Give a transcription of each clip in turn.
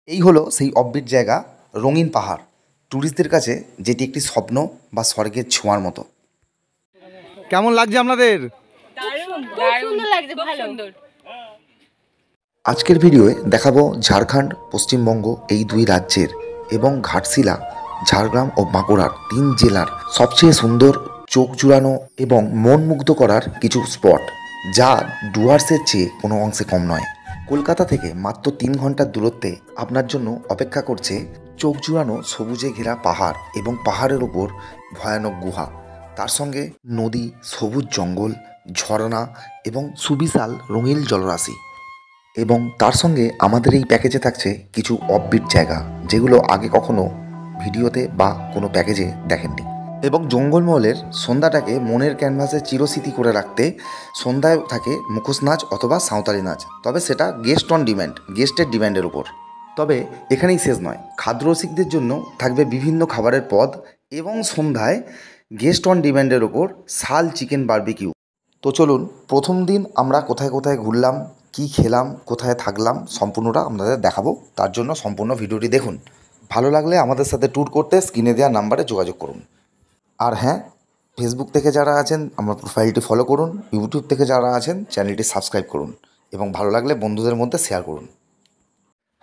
এই হলো সেই অফবিট জায়গা, রঙিন পাহাড়, ট্যুরিস্টদের কাছে যেটি একটি স্বপ্ন বা স্বর্গের ছোঁয়ার মতো। কেমন লাগছে আপনাদের? আজকের ভিডিওয়ে দেখাবো ঝাড়খণ্ড, পশ্চিমবঙ্গ এই দুই রাজ্যের এবং ঘাটশিলা, ঝাড়গ্রাম ও বাঁকুড়ার 3 জেলার সবচেয়ে সুন্দর, চোখ জুড়ানো এবং মন মুগ্ধ করার কিছু স্পট, যা ডুয়ার্সের চেয়ে কোনো অংশে কম নয়। কলকাতা থেকে মাত্র 3 ঘন্টার দূরত্বে আপনার জন্য অপেক্ষা করছে চোখ জুড়ানো সবুজে ঘেরা পাহাড় এবং পাহাড়ের ওপর ভয়ানক গুহা, তার সঙ্গে নদী, সবুজ জঙ্গল, ঝর্ণা এবং সুবিশাল রঙিন জলরাশি। এবং তার সঙ্গে আমাদের এই প্যাকেজে থাকছে কিছু অফবিট জায়গা, যেগুলো আগে কখনো ভিডিওতে বা কোনো প্যাকেজে দেখেননি। এবং জঙ্গলমহলের সন্ধ্যাটাকে মনের ক্যানভাসে চিরস্মৃতি করে রাখতে সন্ধ্যায় থাকে মুখোশ নাচ অথবা সাঁওতালি নাচ, তবে সেটা গেস্ট অন ডিম্যান্ড, গেস্টের ডিম্যান্ডের উপর। তবে এখানেই শেষ নয়, খাদ্যরসিকদের জন্য থাকবে বিভিন্ন খাবারের পদ এবং সন্ধ্যায় গেস্ট অন ডিম্যান্ডের ওপর শাল চিকেন বারবিকিউ। তো চলুন, প্রথম দিন আমরা কোথায় কোথায় ঘুরলাম, কি খেলাম, কোথায় থাকলাম, সম্পূর্ণটা আপনাদের দেখাবো। তার জন্য সম্পূর্ণ ভিডিওটি দেখুন। ভালো লাগলে আমাদের সাথে ট্যুর করতে স্ক্রিনে দেওয়া নাম্বারে যোগাযোগ করুন। আর হ্যাঁ, ফেসবুক থেকে যারা আছেন আমার প্রোফাইলটি ফলো করুন, ইউটিউব থেকে যারা আছেন চ্যানেলটি সাবস্ক্রাইব করুন এবং ভালো লাগলে বন্ধুদের মধ্যে শেয়ার করুন।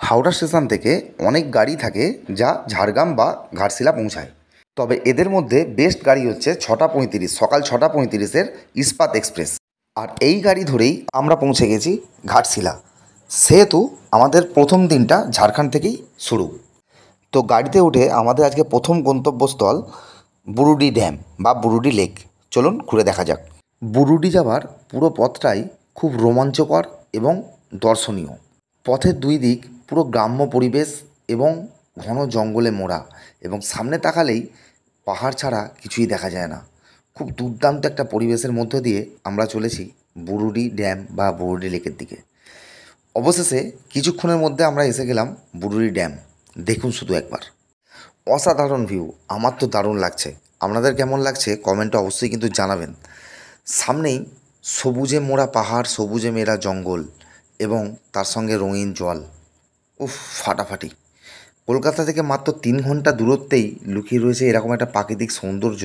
হাওড়া স্টেশন থেকে অনেক গাড়ি থাকে যা ঝাড়গ্রাম বা ঘাটশিলা পৌঁছায়, তবে এদের মধ্যে বেস্ট গাড়ি হচ্ছে 6:35, সকাল 6:35-এর ইস্পাত এক্সপ্রেস। আর এই গাড়ি ধরেই আমরা পৌঁছে গেছি ঘাটশিলা, সেহেতু আমাদের প্রথম দিনটা ঝাড়খণ্ড থেকেই শুরু। তো গাড়িতে উঠে আমাদের আজকে প্রথম গন্তব্যস্থল বুরুডি ড্যাম বা বুরুডি লেক। চলুন ঘুরে দেখা যাক। বুরুডি যাওয়ার পুরো পথটাই খুব রোমাঞ্চকর এবং দর্শনীয়। পথের দুই দিক পুরো গ্রাম্য পরিবেশ এবং ঘন জঙ্গলে মোড়া, এবং সামনে তাকালেই পাহাড় ছাড়া কিছুই দেখা যায় না। খুব দুর্দান্ত একটা পরিবেশের মধ্য দিয়ে আমরা চলেছি বুরুডি ড্যাম বা বুরুডি লেকের দিকে। অবশেষে কিছুক্ষণের মধ্যে আমরা এসে গেলাম বুরুডি ড্যাম। দেখুন শুধু একবার, অসাধারণ ভিউ। আমার তো দারুণ লাগছে। আপনাদের কেমন লাগছে কমেন্টে অবশ্যই কিন্তু জানাবেন। সামনেই সবুজে মোড়া পাহাড়, সবুজে মেরা জঙ্গল এবং তার সঙ্গে রঙিন জল। উফ, ফাটাফাটি। কলকাতা থেকে মাত্র 3 ঘন্টা দূরত্বেই লুকিয়ে রয়েছে এরকম একটা প্রাকৃতিক সৌন্দর্য।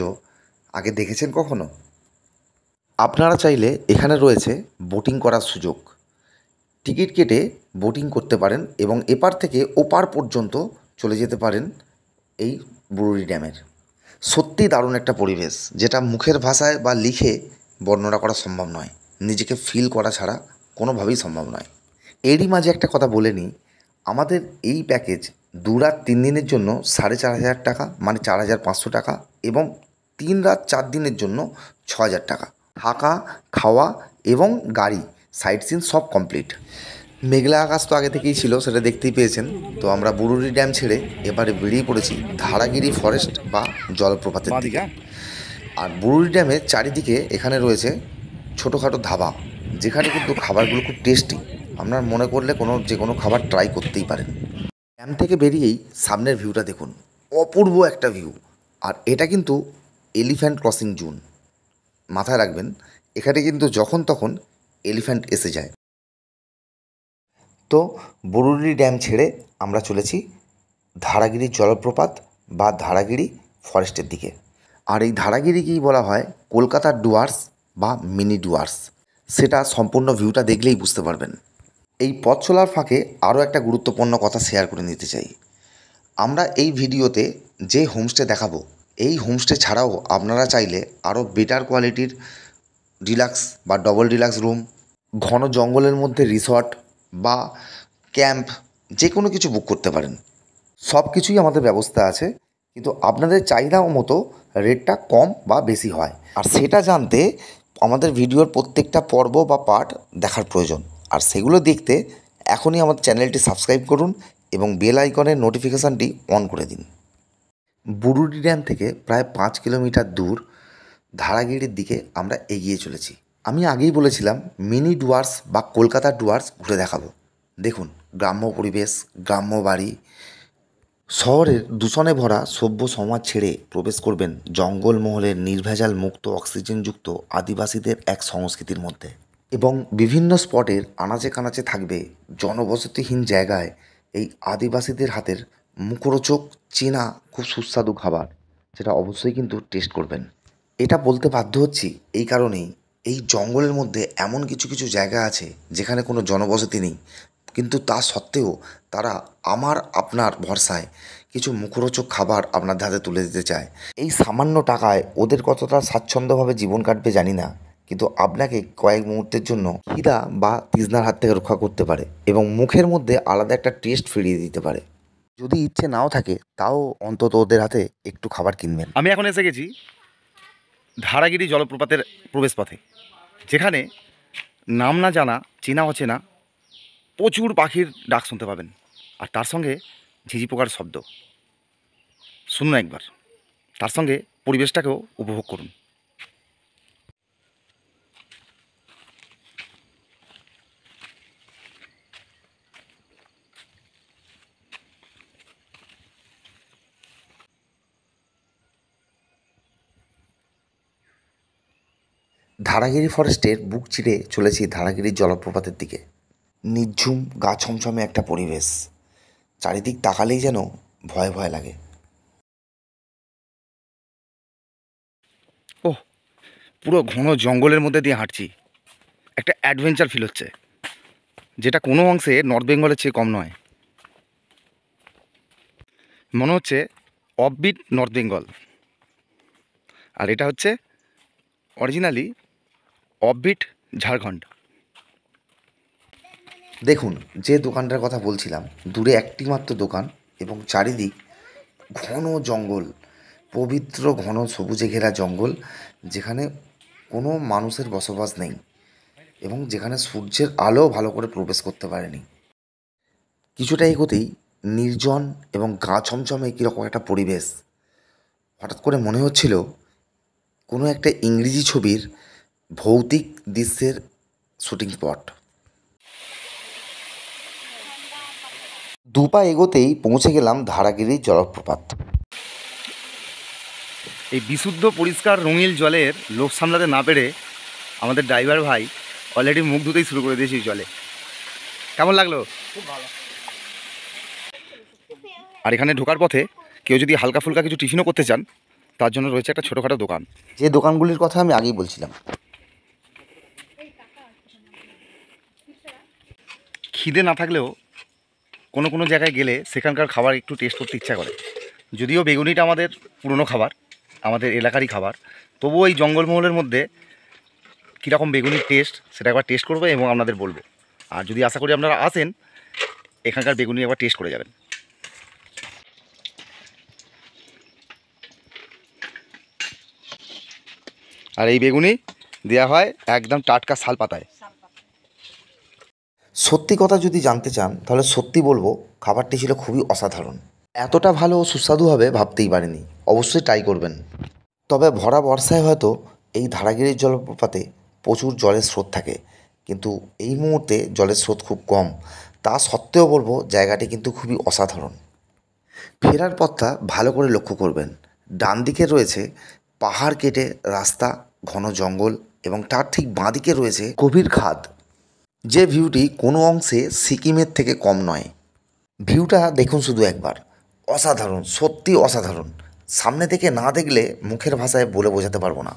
আগে দেখেছেন কখনো? আপনারা চাইলে এখানে রয়েছে বোটিং করার সুযোগ। টিকিট কেটে বোটিং করতে পারেন এবং এপার থেকে ওপার পর্যন্ত চলে যেতে পারেন এই বুরুডি ড্যামের। সত্যি দারুণ একটা পরিবেশ, যেটা মুখের ভাষায় বা লিখে বর্ণনা করা সম্ভব নয়। নিজেকে ফিল করা ছাড়া কোনোভাবেই সম্ভব নয়। এরই মাঝে একটা কথা বলে নিই, আমাদের এই প্যাকেজ 2 রাত 3 দিনের জন্য 4,500 টাকা, মানে 4,500 টাকা, এবং 3 রাত 4 দিনের জন্য 6,000 টাকা। থাকা, খাওয়া এবং গাড়ি, সাইট সিন সব কমপ্লিট। মেঘলা আকাশ তো আগে থেকেই ছিল, সেটা দেখতেই পেয়েছেন। তো আমরা বুরুডি ড্যাম ছেড়ে এবারে বেরিয়ে পড়েছি ধারাগিরি ফরেস্ট বা জলপ্রপাতের দিকে। আর বুরুডি ড্যামের চারিদিকে এখানে রয়েছে ছোটোখাটো ধাবা, যেখানে কিন্তু খাবারগুলো খুব টেস্টি। আপনার মনে করলে যে কোনো খাবার ট্রাই করতেই পারেন। ড্যাম থেকে বেরিয়েই সামনের ভিউটা দেখুন, অপূর্ব একটা ভিউ। আর এটা কিন্তু এলিফ্যান্ট ক্রসিং জোন, মাথায় রাখবেন এখানে কিন্তু যখন তখন এলিফ্যান্ট এসে যায়। তো বুরুডি ড্যাম ছেড়ে আমরা চলেছি ধারাগিরি জলপ্রপাত বা ধারাগিরি ফরেস্টের দিকে। আর এই ধারাগিরিকেই বলা হয় কলকাতার ডুয়ার্স বা মিনি ডুয়ার্স। সেটা সম্পূর্ণ ভিউটা দেখলেই বুঝতে পারবেন। এই পথ চলার ফাঁকে আরও একটা গুরুত্বপূর্ণ কথা শেয়ার করে নিতে চাই। আমরা এই ভিডিওতে যে হোমস্টে দেখাবো, এই হোমস্টে ছাড়াও আপনারা চাইলে আরও বেটার কোয়ালিটির ডিলাক্স বা ডবল ডিলাক্স রুম, ঘন জঙ্গলের মধ্যে রিসর্ট বা ক্যাম্প, যে কোনো কিছু বুক করতে পারেন। সব কিছুই আমাদের ব্যবস্থা আছে, কিন্তু আপনাদের চাহিদা মতো রেটটা কম বা বেশি হয়। আর সেটা জানতে আমাদের ভিডিওর প্রত্যেকটা পর্ব বা পার্ট দেখার প্রয়োজন। আর সেগুলো দেখতে এখনই আমাদের চ্যানেলটি সাবস্ক্রাইব করুন এবং বেল আইকনের নোটিফিকেশানটি অন করে দিন। বুরুডি ড্যাম থেকে প্রায় 5 কিলোমিটার দূর ধারাগিরির দিকে আমরা এগিয়ে চলেছি। আমি আগেই বলেছিলাম মিনি ডুয়ার্স বা কলকাতার ডুয়ার্স ঘুরে দেখাবো। দেখুন, গ্রাম্য পরিবেশ, গ্রাম্য বাড়ি, শহরের দূষণে ভরা সভ্য সমাজ ছেড়ে প্রবেশ করবেন জঙ্গলমহলের নির্ভেজাল মুক্ত অক্সিজেনযুক্ত আদিবাসীদের এক সংস্কৃতির মধ্যে। এবং বিভিন্ন স্পটের আনাচে কানাচে থাকবে জনবসতিহীন জায়গায় এই আদিবাসীদের হাতের মুখরোচক চেনা খুব সুস্বাদু খাবার, যেটা অবশ্যই কিন্তু টেস্ট করবেন। এটা বলতে বাধ্য হচ্ছি এই কারণেই, এই জঙ্গলের মধ্যে এমন কিছু কিছু জায়গা আছে যেখানে কোনো জনবসতি নেই, কিন্তু তা সত্ত্বেও তারা আমার আপনার ভরসায় কিছু মুখরোচক খাবার আপনার হাতে তুলে দিতে চায়। এই সামান্য টাকায় ওদের কতটা স্বাচ্ছন্দ্যভাবে জীবন কাটবে জানি না, কিন্তু আপনাকে কয়েক মুহূর্তের জন্য খিদা বা তৃষ্ণার হাত থেকে রক্ষা করতে পারে এবং মুখের মধ্যে আলাদা একটা টেস্ট ফিরিয়ে দিতে পারে। যদি ইচ্ছে নাও থাকে তাও অন্তত ওদের হাতে একটু খাবার কিনবেন। আমি এখন এসে গেছি ধারাগিরি জলপ্রপাতের প্রবেশপথে, যেখানে নাম না জানা চেনা অচেনা প্রচুর পাখির ডাক শুনতে পাবেন, আর তার সঙ্গে ঝিঝি পোকার শব্দ শুনুন একবার, তার সঙ্গে পরিবেশটাকেও উপভোগ করুন। ধারাগিরি ফরেস্টের বুক চিরে চলেছি ধারাগিরি জলপ্রপাতের দিকে। নিঝুম গা ছমছমে একটা পরিবেশ, চারিদিক তাকালেই যেন ভয় ভয় লাগে। ওহ, পুরো ঘন জঙ্গলের মধ্যে দিয়ে হাঁটছি, একটা অ্যাডভেঞ্চার ফিল হচ্ছে, যেটা কোনো অংশে নর্থ বেঙ্গলের চেয়ে কম নয়। মনে হচ্ছে অফবিট নর্থ বেঙ্গল, আর এটা হচ্ছে অরিজিনালি অফবিট ঝাড়খণ্ড। দেখুন, যে দোকানটার কথা বলছিলাম, দূরে একটি মাত্র দোকান এবং চারিদিক ঘন জঙ্গল, পবিত্র ঘন সবুজে ঘেরা জঙ্গল, যেখানে কোনো মানুষের বসবাস নেই এবং যেখানে সূর্যের আলো ভালো করে প্রবেশ করতে পারেনি। কিছুটা এগোতেই নির্জন এবং গা ছমছমে কীরকম একটা পরিবেশ, হঠাৎ করে মনে হচ্ছিল কোনো একটা ইংরেজি ছবির ভৌতিক দৃশ্যের শুটিং স্পট। দুপা এগোতেই পৌঁছে গেলাম ধারাগিরি জলপ্রপাত। এই বিশুদ্ধ পরিষ্কার রঙিন জলের লোভ সামলাতে না পেরে আমাদের ড্রাইভার ভাই অলরেডি মুখ ধুতেই শুরু করে দিয়েছে এই জলে। কেমন লাগলো? খুব ভালো। আর এখানে ঢোকার পথে কেউ যদি হালকা ফুলকা কিছু টিফিনও করতে চান, তার জন্য রয়েছে একটা ছোটোখাটো দোকান। যে দোকানগুলির কথা আমি আগেই বলছিলাম। খিদে না থাকলেও কোনো কোনো জায়গায় গেলে সেখানকার খাবার একটু টেস্ট করতে ইচ্ছা করে। যদিও বেগুনিটা আমাদের পুরনো খাবার, আমাদের এলাকারই খাবার, তবুও এই জঙ্গলমহলের মধ্যে কীরকম বেগুনির টেস্ট সেটা একবার টেস্ট করবো এবং আপনাদের বলবো। আর যদি আশা করি আপনারা আসেন, এখানকার বেগুনি একবার টেস্ট করে যাবেন। আর এই বেগুনি দেওয়া হয় একদম টাটকা শাল পাতায়। সত্যি কথা যদি জানতে চান তাহলে সত্যি বলবো, খাবারটি ছিল খুবই অসাধারণ। এতটা ভালো ও সুস্বাদু হবে ভাবতেই পারিনি। অবশ্যই ট্রাই করবেন। তবে ভরা বর্ষায় হয়তো এই ধারাগিরি জলপ্রপাতে প্রচুর জলের স্রোত থাকে, কিন্তু এই মুহূর্তে জলের স্রোত খুব কম। তা সত্ত্বেও বলবো জায়গাটি কিন্তু খুবই অসাধারণ। ফেরার পথটা ভালো করে লক্ষ্য করবেন। ডান দিকে রয়েছে পাহাড় কেটে রাস্তা, ঘন জঙ্গল এবং তার ঠিক বাঁ দিকে রয়েছে গভীর খাদ, যে ভিউটি কোনো অংশে সিকিমের থেকে কম নয়। ভিউটা দেখুন শুধু একবার, অসাধারণ, সত্যি অসাধারণ। সামনে থেকে না দেখলে মুখের ভাষায় বলে বোঝাতে পারবো না।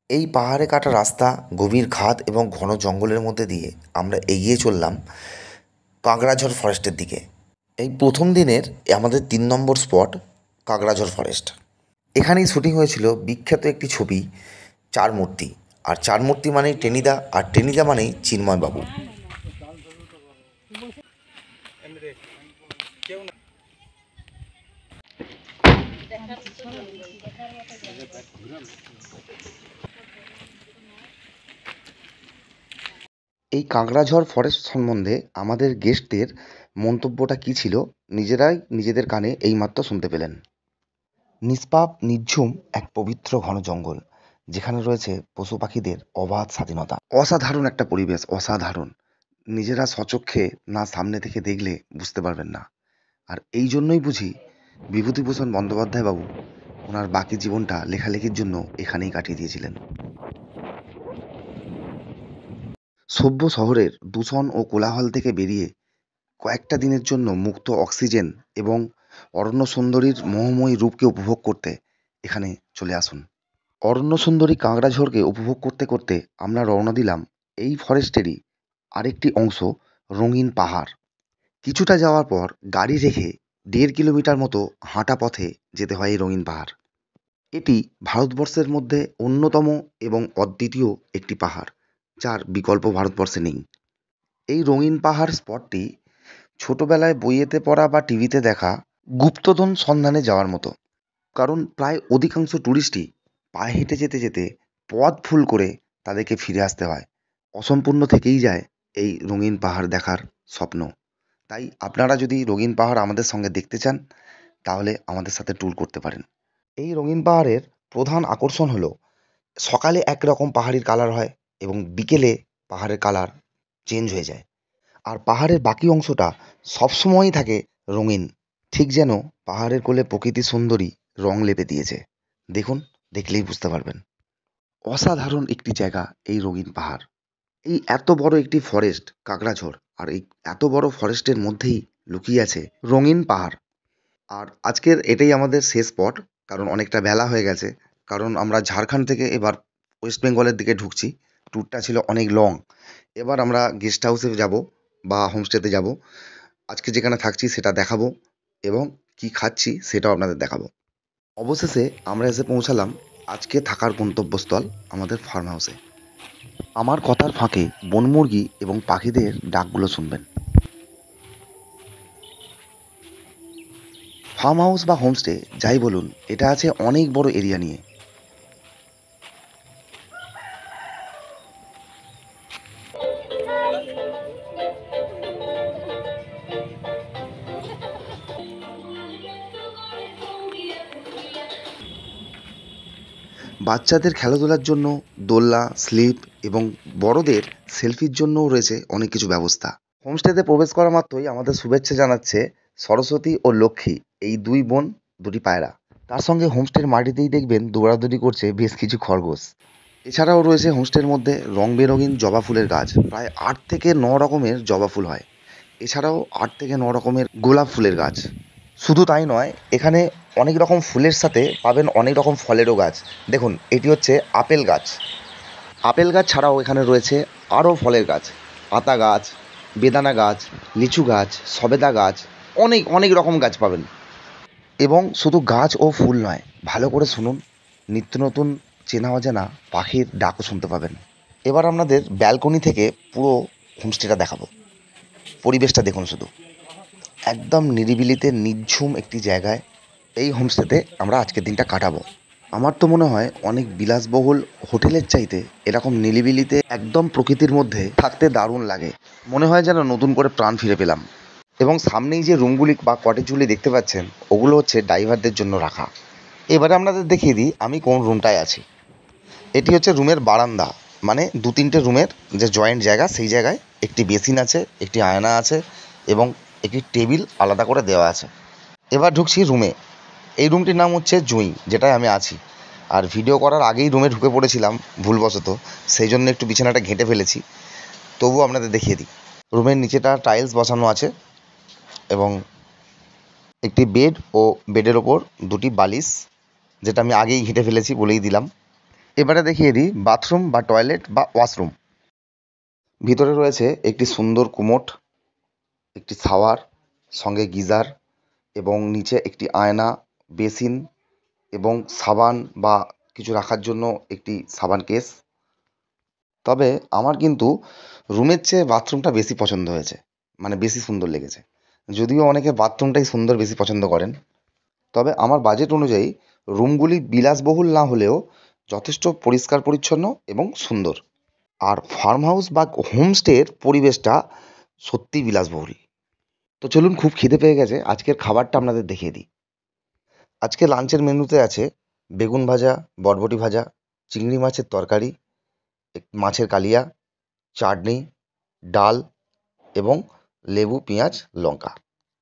এই পাহাড়ে কাটা রাস্তা, গভীর খাদ এবং ঘন জঙ্গলের মধ্যে দিয়ে আমরা এগিয়ে চললাম কাঁকড়াঝড় ফরেস্টের দিকে। এই প্রথম দিনের আমাদের 3 নম্বর স্পট কাঁকড়াঝড় ফরেস্ট। এখানেই শুটিং হয়েছিল বিখ্যাত একটি ছবি চার মূর্তি। আর চার মূর্তি মানেই টেনিদা, আর টেনিদা মানেই চিন্ময়বাবু। এই কাঁকড়াঝড় ফরেস্ট সম্বন্ধে আমাদের গেস্টদের মন্তব্যটা কী ছিল, নিজেরাই নিজেদের কানে এইমাত্র শুনতে পেলেন। নিষ্পাপ নিঝুম এক পবিত্র ঘন জঙ্গল, যেখানে রয়েছে পশু পাখিদের অবাধ স্বাধীনতা। অসাধারণ একটা পরিবেশ, অসাধারণ। নিজেরা স্বচক্ষে না সামনে থেকে দেখলে বুঝতে পারবেন না। আর এই জন্যই বুঝি বিভূতিভূষণ বন্দ্যোপাধ্যায় বাবু ওনার বাকি জীবনটা লেখালেখির জন্য এখানেই কাটিয়ে দিয়েছিলেন। সভ্য শহরের দূষণ ও কোলাহল থেকে বেরিয়ে কয়েকটা দিনের জন্য মুক্ত অক্সিজেন এবং অরণ্য সুন্দরীর মোহময়ী রূপকে উপভোগ করতে এখানে চলে আসুন। অরণ্য সুন্দরী কাঁকড়াঝোড়কে উপভোগ করতে করতে আমরা রওনা দিলাম এই ফরেস্টেরই আরেকটি অংশ, রঙিন পাহাড়। কিছুটা যাওয়ার পর গাড়ি রেখে 1.5 কিলোমিটার মতো হাঁটা পথে যেতে হয় এই রঙিন পাহাড়। এটি ভারতবর্ষের মধ্যে অন্যতম এবং অদ্বিতীয় একটি পাহাড়, যার বিকল্প ভারতবর্ষে নেই। এই রঙিন পাহাড় স্পটটি ছোটবেলায় বইয়েতে পড়া বা টিভিতে দেখা গুপ্তধন সন্ধানে যাওয়ার মতো, কারণ প্রায় অধিকাংশ ট্যুরিস্টই পায়ে হেঁটে যেতে যেতে পথ ভুল করে তাদেরকে ফিরে আসতে হয়। অসম্পূর্ণ থেকেই যায় এই রঙিন পাহাড় দেখার স্বপ্ন। তাই আপনারা যদি রঙিন পাহাড় আমাদের সঙ্গে দেখতে চান, তাহলে আমাদের সাথে ট্যুর করতে পারেন। এই রঙিন পাহাড়ের প্রধান আকর্ষণ হলো সকালে একরকম পাহাড়ির কালার হয় এবং বিকেলে পাহাড়ের কালার চেঞ্জ হয়ে যায়। আর পাহাড়ের বাকি অংশটা সবসময়ই থাকে রঙিন, ঠিক যেন পাহাড়ের কোলে প্রকৃতি সুন্দরী রং লেপে দিয়েছে। দেখুন, দেখলেই বুঝতে পারবেন। অসাধারণ একটি জায়গা এই রঙিন পাহাড়। এই এত বড় একটি ফরেস্ট কাকড়াঝোড়, আর এই এত বড় ফরেস্টের মধ্যেই লুকিয়ে আছে রঙিন পাহাড়। আর আজকের এটাই আমাদের শেষ স্পট, কারণ অনেকটা বেলা হয়ে গেছে। কারণ আমরা ঝাড়খণ্ড থেকে এবার ওয়েস্ট বেঙ্গলের দিকে ঢুকছি। ট্যুরটা ছিল অনেক লং। এবার আমরা গেস্ট হাউসে যাব বা হোমস্টেতে যাব। আজকে যেখানে থাকছি সেটা দেখাবো এবং কি খাচ্ছি সেটাও আপনাদের দেখাবো। অবশেষে আমরা এসে পৌঁছালাম আজকে থাকার গন্তব্যস্থল, আমাদের ফার্ম হাউসে। আমার কথার ফাঁকে বনমুরগি এবং পাখিদের ডাকগুলো শুনবেন। ফার্ম হাউস বা হোমস্টে যাই বলুন, এটা আছে অনেক বড় এরিয়া নিয়ে। বাচ্চাদের খেলাধুলার জন্য দোলনা, স্লিপ এবং বড়দের সেলফির জন্যও রয়েছে অনেক কিছু ব্যবস্থা। হোমস্টেতে প্রবেশ করা মাত্রই আমাদের শুভেচ্ছা জানাচ্ছে সরস্বতী ও লক্ষ্মী, এই দুই বোন, দুটি পায়রা। তার সঙ্গে হোমস্টের মাটিতেই দেখবেন দৌড়াদৌড়ি করছে বেশ কিছু খরগোশ। এছাড়াও রয়েছে হোমস্টের মধ্যে রং বেরঙিন জবা ফুলের গাছ, প্রায় 8 থেকে 9 রকমের জবা ফুল হয়। এছাড়াও 8 থেকে 9 রকমের গোলাপ ফুলের গাছ। শুধু তাই নয়, এখানে অনেক রকম ফুলের সাথে পাবেন অনেক রকম ফলেরও গাছ। দেখুন, এটি হচ্ছে আপেল গাছ। আপেল গাছ ছাড়াও এখানে রয়েছে আরও ফলের গাছ, আতা গাছ, বেদানা গাছ, লিচু গাছ, সবেদা গাছ, অনেক অনেক রকম গাছ পাবেন। এবং শুধু গাছ ও ফুল নয়, ভালো করে শুনুন, নিত্য নতুন চেনা অজানা পাখির ডাকও শুনতে পাবেন। এবার আপনাদের ব্যালকনি থেকে পুরো হোমস্টেটা দেখাবো। পরিবেশটা দেখুন শুধু, একদম নিরিবিলিতে নিঝুম একটি জায়গায় এই হোমস্টেতে আমরা আজকের দিনটা কাটাবো। আমার তো মনে হয় অনেক বিলাসবহুল হোটেলের চাইতে এরকম নিরিবিলিতে একদম প্রকৃতির মধ্যে থাকতে দারুণ লাগে। মনে হয় যেন নতুন করে প্রাণ ফিরে পেলাম। এবং সামনেই যে রুমগুলি বা কটেজগুলি দেখতে পাচ্ছেন, ওগুলো হচ্ছে ড্রাইভারদের জন্য রাখা। এবারে আপনাদের দেখিয়ে দিই আমি কোন রুমটায় আছি। এটি হচ্ছে রুমের বারান্দা, মানে 2-3টে রুমের যে জয়েন্ট জায়গা, সেই জায়গায় একটি বেসিন আছে, একটি আয়না আছে এবং একটি টেবিল আলাদা করে দেওয়া আছে। এবার ঢুকছি রুমে। এই রুমটির নাম হচ্ছে জুঁই, যেটায় আমি আছি। আর ভিডিও করার আগেই রুমে ঢুকে পড়েছিলাম ভুলবশত, সেই জন্য একটু বিছানাটা ঘেঁটে ফেলেছি। তবুও আপনাদের দেখিয়ে দিই। রুমের নিচেটা টাইলস বসানো আছে এবং একটি বেড ও বেডের ওপর 2টি বালিশ, যেটা আমি আগেই ঘেঁটে ফেলেছি বলেই দিলাম। এবারে দেখিয়ে দিই বাথরুম বা টয়লেট বা ওয়াশরুম। ভিতরে রয়েছে একটি সুন্দর কুমোট, একটি শাওয়ার, সঙ্গে গিজার এবং নিচে একটি আয়না, বেসিন এবং সাবান বা কিছু রাখার জন্য একটি সাবান কেস। তবে আমার কিন্তু রুমের চেয়ে বাথরুমটা বেশি পছন্দ হয়েছে, মানে বেশি সুন্দর লেগেছে। যদিও অনেকে বাথরুমটাই সুন্দর বেশি পছন্দ করেন, তবে আমার বাজেট অনুযায়ী রুমগুলি বিলাসবহুল না হলেও যথেষ্ট পরিষ্কার পরিচ্ছন্ন এবং সুন্দর। আর ফার্ম হাউস বা হোমস্টের পরিবেশটা সত্যিই বিলাসবহুল। তো চলুন, খুব খিদে পেয়ে গেছে, আজকের খাবারটা আপনাদের দেখিয়ে দিই। আজকে লাঞ্চের মেনুতে আছে বেগুন ভাজা, বরবটি ভাজা, চিংড়ি মাছের তরকারি, মাছের কালিয়া, চাটনি, ডাল এবং লেবু, পেঁয়াজ, লঙ্কা।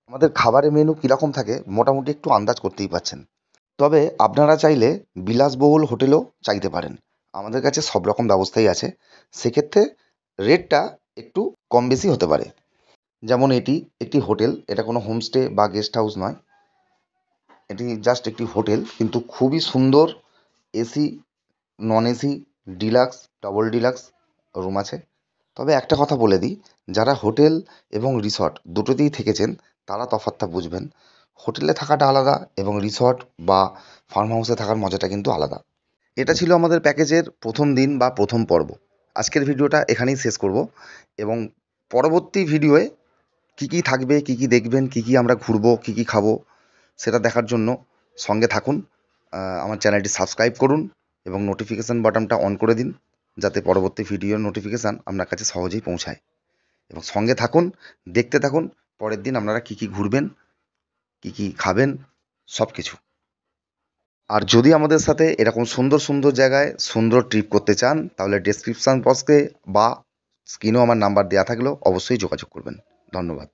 আমাদের খাবারের মেনু কীরকম থাকে মোটামুটি একটু আন্দাজ করতেই পারছেন। তবে আপনারা চাইলে বিলাসবহুল হোটেলও চাইতে পারেন, আমাদের কাছে সব রকম ব্যবস্থাই আছে। সেক্ষেত্রে রেটটা একটু কম বেশি হতে পারে। যেমন এটি একটি হোটেল, এটা কোনো হোমস্টে বা গেস্ট হাউস নয়, এটি জাস্ট একটি হোটেল, কিন্তু খুবই সুন্দর। AC, non AC, deluxe, double deluxe room আছে। তবে একটা কথা বলে দিই, যারা হোটেল এবং রিসর্ট দুটোতেই থেকেছেন তারা তফাৎটা বুঝবেন। হোটেলে থাকাটা আলাদা এবং রিসর্ট বা ফার্ম হাউসে থাকার মজাটা কিন্তু আলাদা। এটা ছিল আমাদের প্যাকেজের প্রথম দিন বা প্রথম পর্ব। আজকের ভিডিওটা এখানেই শেষ করব এবং পরবর্তী ভিডিওয়ে কী কী থাকবে, কী কী দেখবেন, কী কী আমরা ঘুরবো, কী কী খাবো, সেটা দেখার জন্য সঙ্গে থাকুন। আমার চ্যানেলটি সাবস্ক্রাইব করুন এবং নোটিফিকেশান বাটনটা অন করে দিন, যাতে পরবর্তী ভিডিওর নোটিফিকেশান আপনার কাছে সহজেই পৌঁছায়। এবং সঙ্গে থাকুন, দেখতে থাকুন পরের দিন আপনারা কী কী ঘুরবেন, কী কী খাবেন, সব কিছু। আর যদি আমাদের সাথে এরকম সুন্দর সুন্দর জায়গায় সুন্দর ট্রিপ করতে চান, তাহলে ডেসক্রিপশান বক্সে বা স্ক্রিনেও আমার নাম্বার দেওয়া থাকলেও অবশ্যই যোগাযোগ করবেন। ধন্যবাদ।